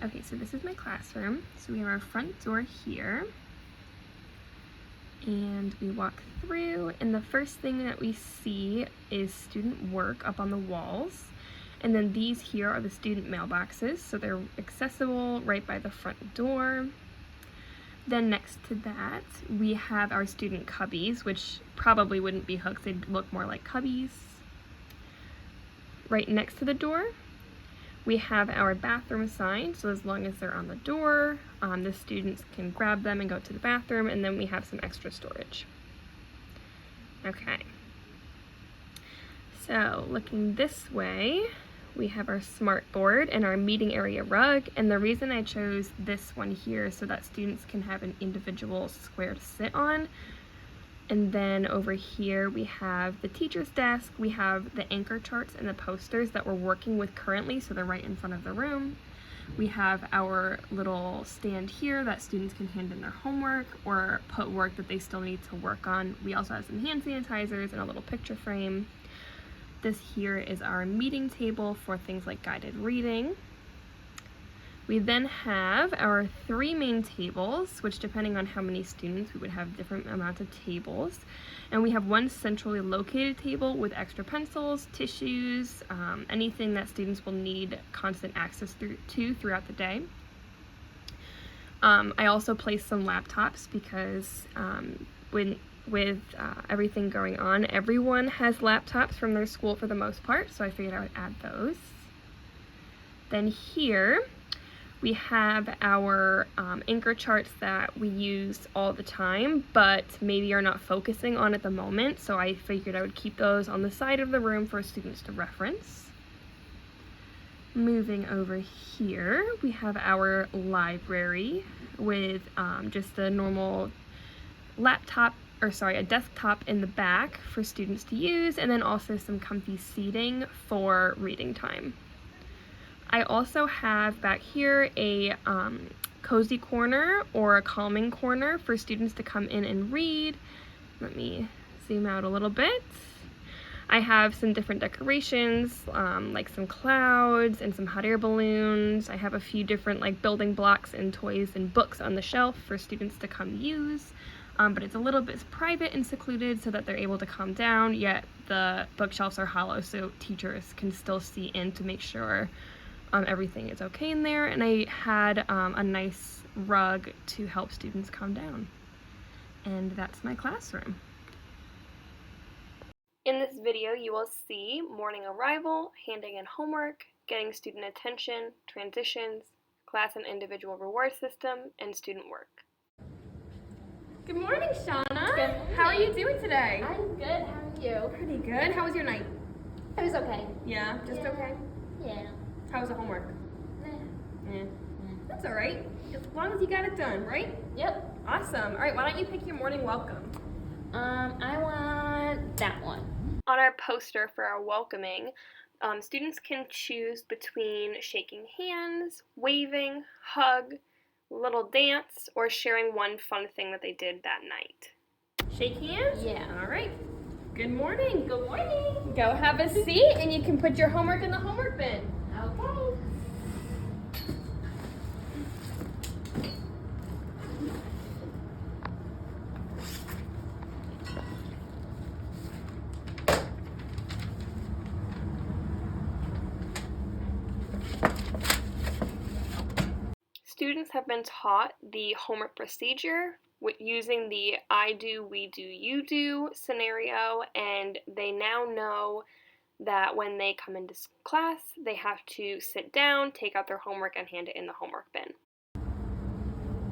Okay, so this is my classroom. So we have our front door here. And we walk through, and the first thing that we see is student work up on the walls. And then these here are the student mailboxes, so they're accessible right by the front door. Then next to that, we have our student cubbies, which probably wouldn't be hooks, they'd look more like cubbies. Right next to the door, we have our bathroom sign, so as long as they're on the door, the students can grab them and go to the bathroom, and then we have some extra storage. Okay. So looking this way, we have our smart board and our meeting area rug, and the reason I chose this one here is so that students can have an individual square to sit on. And then over here we have the teacher's desk, we have the anchor charts and the posters that we're working with currently, so they're right in front of the room. We have our little stand here that students can hand in their homework or put work that they still need to work on. We also have some hand sanitizers and a little picture frame. This here is our meeting table for things like guided reading. We then have our 3 main tables, which depending on how many students, we would have different amounts of tables. And we have one centrally located table with extra pencils, tissues, anything that students will need constant access to throughout the day. I also placed some laptops because with everything going on, everyone has laptops from their school for the most part, so I figured I would add those. Then here, we have our anchor charts that we use all the time, but maybe are not focusing on at the moment, so I figured I would keep those on the side of the room for students to reference. Moving over here, we have our library with just a normal a desktop in the back for students to use, and then also some comfy seating for reading time. I also have back here a cozy corner or a calming corner for students to come in and read. Let me zoom out a little bit. I have some different decorations, like some clouds and some hot air balloons. I have a few different like building blocks and toys and books on the shelf for students to come use. But it's a little bit private and secluded so that they're able to calm down, yet the bookshelves are hollow so teachers can still see in to make sure everything is okay in there. And I had a nice rug to help students calm down. And that's my classroom. In this video, you will see morning arrival, handing in homework, getting student attention, transitions, class and individual reward system, and student work. Good morning, Shauna. Good morning. How are you doing today? I'm good. How are you? Pretty good. How was your night? It was okay. Yeah, just okay? Yeah. How was the homework? Yeah. That's all right. As long as you got it done, right? Yep. Awesome. All right, why don't you pick your morning welcome? I want that one. On our poster for our welcoming, students can choose between shaking hands, waving, hug, little dance, or sharing one fun thing that they did that night. Shake hands? Yeah. All right. Good morning. Good morning. Go have a seat and you can put your homework in the homework bin. Okay. Students have been taught the homework procedure using the I do, we do, you do scenario, and they now know that when they come into class, they have to sit down, take out their homework, and hand it in the homework bin.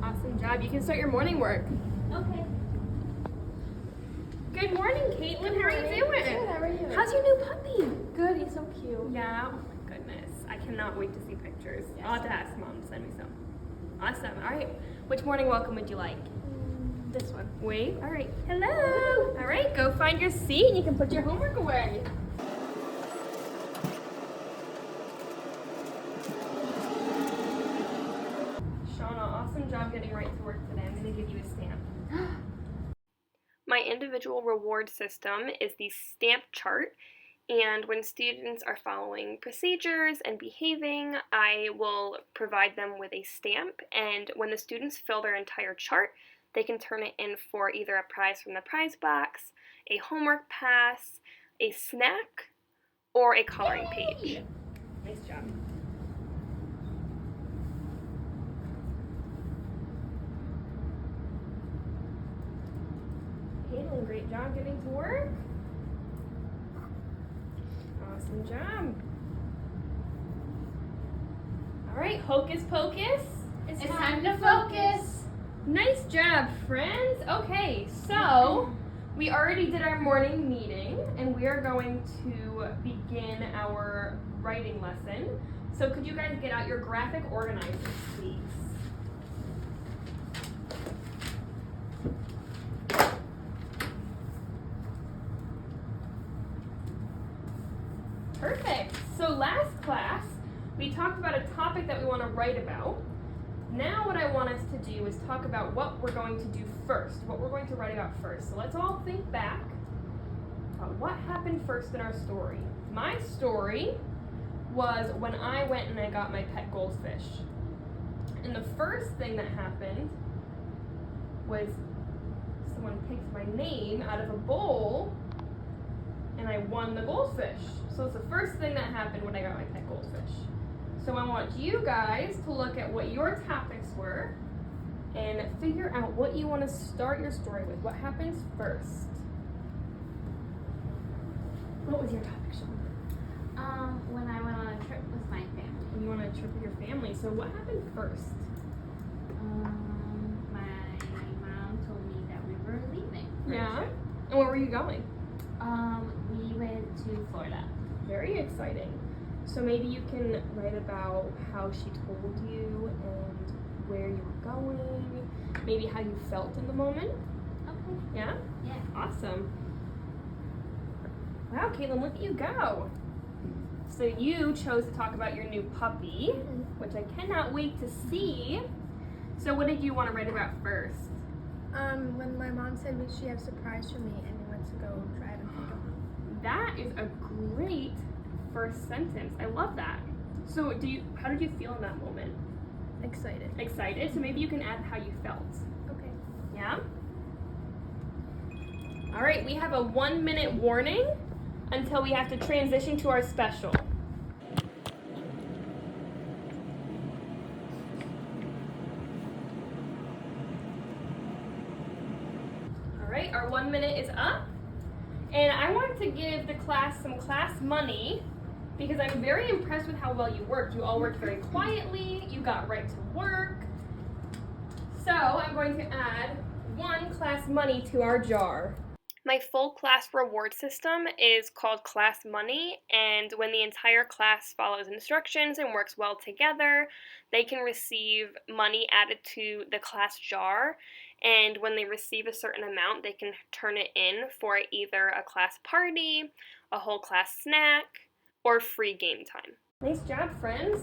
Awesome job. You can start your morning work. Okay. Good morning, Caitlin. How are you doing? Good. How are you? How's your new puppy? Good. He's so cute. Yeah. Oh my goodness. I cannot wait to see pictures. Yes. I'll have to ask Mom to send me some. Awesome. All right. Which morning welcome would you like? This one. Wait. All right. Hello. All right. Go find your seat and you can put your homework away. Shauna, awesome job getting right to work today. I'm going to give you a stamp. My individual reward system is the stamp chart, And when students are following procedures and behaving, I will provide them with a stamp. And when the students fill their entire chart, they can turn it in for either a prize from the prize box, a homework pass, a snack, or a coloring page. Nice job. Caitlin, great job getting to work. Awesome job. All right, hocus pocus. It's time to focus. Nice job, friends. Okay, so we already did our morning meeting and we are going to begin our writing lesson. So could you guys get out your graphic organizers, please? Perfect. So last class, we talked about a topic that we want to write about. Now what I want us to do is talk about what we're going to do first, what we're going to write about first. So let's all think back about what happened first in our story. My story was when I went and I got my pet goldfish. And the first thing that happened was someone picked my name out of a bowl and I won the goldfish. So it's the first thing that happened when I got my pet goldfish. So I want you guys to look at what your topics were and figure out what you want to start your story with. What happens first? What was your topic, Sean? When I went on a trip with my family. When you went on a trip with your family. So what happened first? My mom told me that we were leaving. for a Yeah. trip. And where were you going? We went to Florida. Very exciting. So maybe you can write about how she told you and where you were going, maybe how you felt in the moment. Okay. Yeah? Yeah. Awesome. Wow, Caitlin, look at you go. So you chose to talk about your new puppy, which I cannot wait to see. So what did you want to write about first? When my mom said she had a surprise for me and we went to go try to pick him That is a great first sentence. I love that. So how did you feel in that moment? up. Excited. Excited? So maybe you can add how you felt. Okay. Yeah? All right, we have a 1-minute warning until we have to transition to our special. All right, our 1 minute is up. And I wanted to give the class some class money because I'm very impressed with how well you worked. You all worked very quietly, you got right to work. So I'm going to add 1 class money to our jar. My full class reward system is called Class Money, and when the entire class follows instructions and works well together, they can receive money added to the class jar, and when they receive a certain amount, they can turn it in for either a class party, a whole class snack, or free game time. Nice job, friends.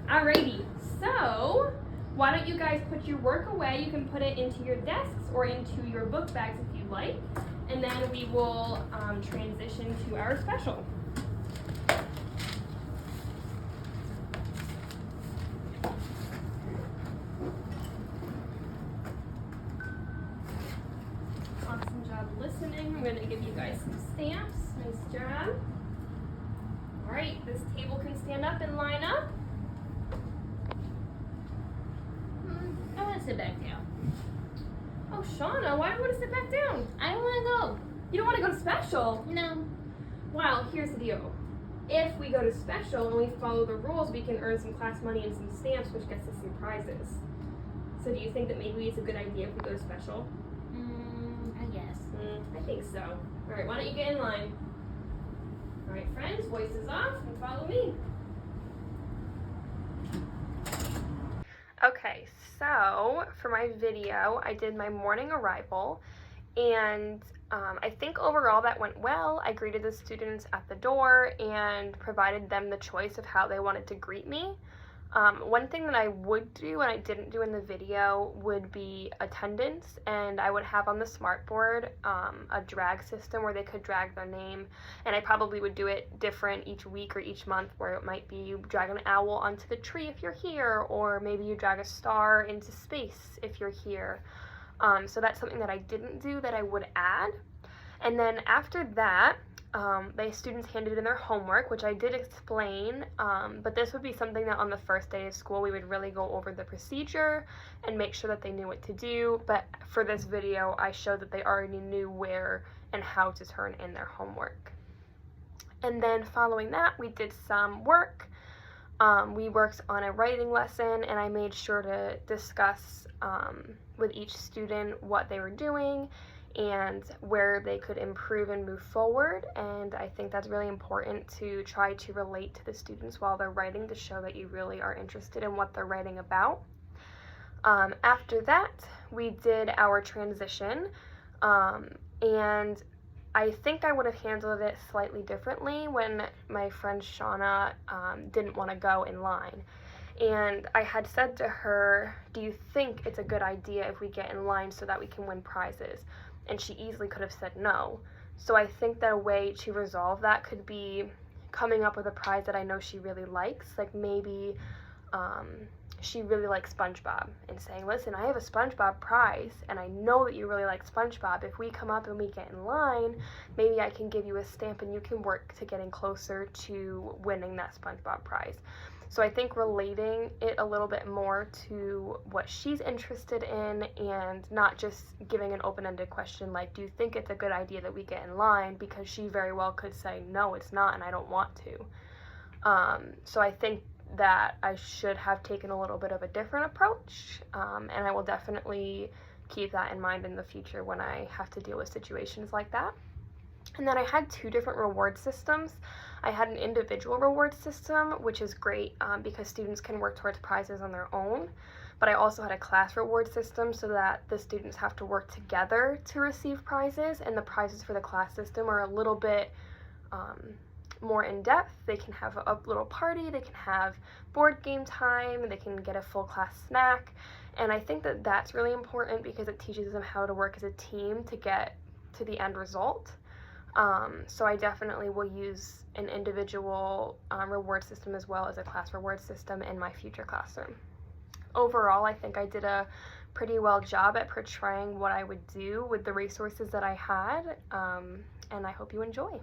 Alrighty, so why don't you guys put your work away? You can put it into your desks or into your book bags if you like, and then we will transition to our special. Awesome job listening. I'm going to give you guys some stamps. Nice job. All right, this table can stand up and line up. I want to sit back down. Oh, Shauna, why do you want to sit back down? I don't want You don't want to go to special? to go. No. Well, here's the deal. If we go to special and we follow the rules, we can earn some class money and some stamps, which gets us some prizes. So do you think that maybe it's a good idea if we go to special? I guess. I think so. All right, why don't you get in line? All right, friends, voices off and follow me. Okay, so for my video, I did my morning arrival, and I think overall that went well. I greeted the students at the door and provided them the choice of how they wanted to greet me. One thing that I would do and I didn't do in the video would be attendance, and I would have on the smartboard a drag system where they could drag their name, and I probably would do it different each week or each month, where it might be you drag an owl onto the tree if you're here, or maybe you drag a star into space if you're here. So that's something that I didn't do that I would add. And then after that, the students handed in their homework, which I did explain, but this would be something that on the first day of school we would really go over the procedure and make sure that they knew what to do. But for this video, I showed that they already knew where and how to turn in their homework. And then following that, we did some work. We worked on a writing lesson, and I made sure to discuss with each student what they were doing and where they could improve and move forward. And I think that's really important to try to relate to the students while they're writing, to show that you really are interested in what they're writing about. After that, we did our transition, and I think I would have handled it slightly differently when my friend Shauna didn't want to go in line. And I had said to her, do you think it's a good idea if we get in line so that we can win prizes? And she easily could have said no. So I think that a way to resolve that could be coming up with a prize that I know she really likes. Like maybe she really likes SpongeBob, and saying, listen, I have a SpongeBob prize and I know that you really like SpongeBob. If we come up and we get in line, maybe I can give you a stamp and you can work to getting closer to winning that SpongeBob prize. So I think relating it a little bit more to what she's interested in, and not just giving an open-ended question like, do you think it's a good idea that we get in line? Because she very well could say, no, it's not, and I don't want to. So I think that I should have taken a little bit of a different approach, and I will definitely keep that in mind in the future when I have to deal with situations like that. And then I had two different reward systems. I had an individual reward system, which is great because students can work towards prizes on their own. But I also had a class reward system so that the students have to work together to receive prizes, and the prizes for the class system are a little bit more in depth. They can have a little party, they can have board game time, they can get a full class snack. And I think that that's really important because it teaches them how to work as a team to get to the end result. So I definitely will use an individual reward system as well as a class reward system in my future classroom. Overall, I think I did a pretty well job at portraying what I would do with the resources that I had, and I hope you enjoy.